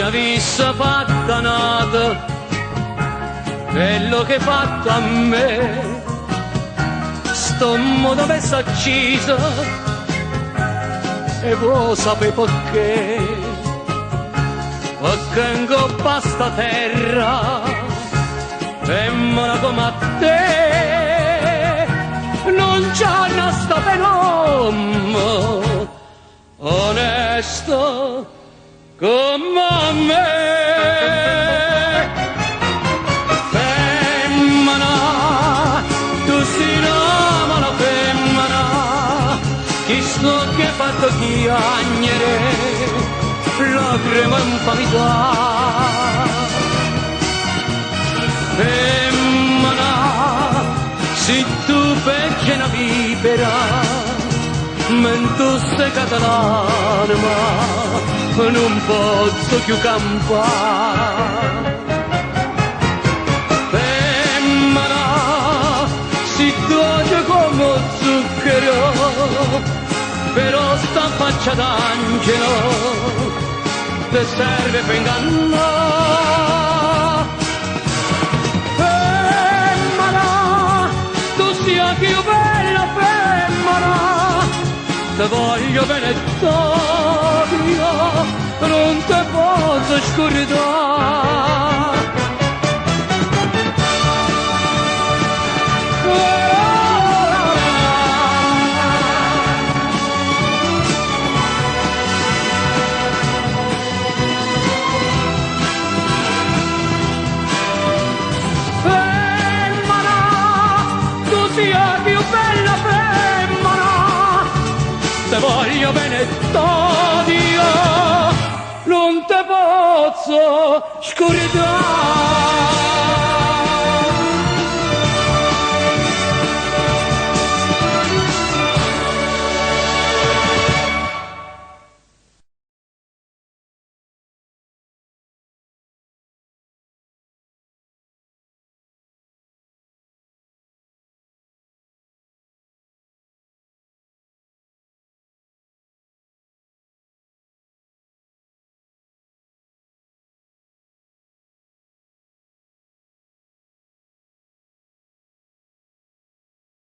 mia vista fatta nata, quello che hai fatto a me, sto modo messo accisa, e vuoi sapere perché? Perché in coppa sta terra, femmina come a te, non c'è una sta fenomeno, onesto come a me. Femmina, tu sei una mala femmina, chi sto che hai fatto chiagnere, lacrime in pamità. Femmina, se tu becchi una vipera, mentre sei catalanima, non posso più campare. Femmina, si dolce come zucchero, però sta faccia d'angelo te serve per ingannare. Femmina, tu sia più bella femmina, te voglio bene Dio, non te posso scordare. Femmina, tu sia più bella femmina, te voglio bene Dio, non te posso scordare.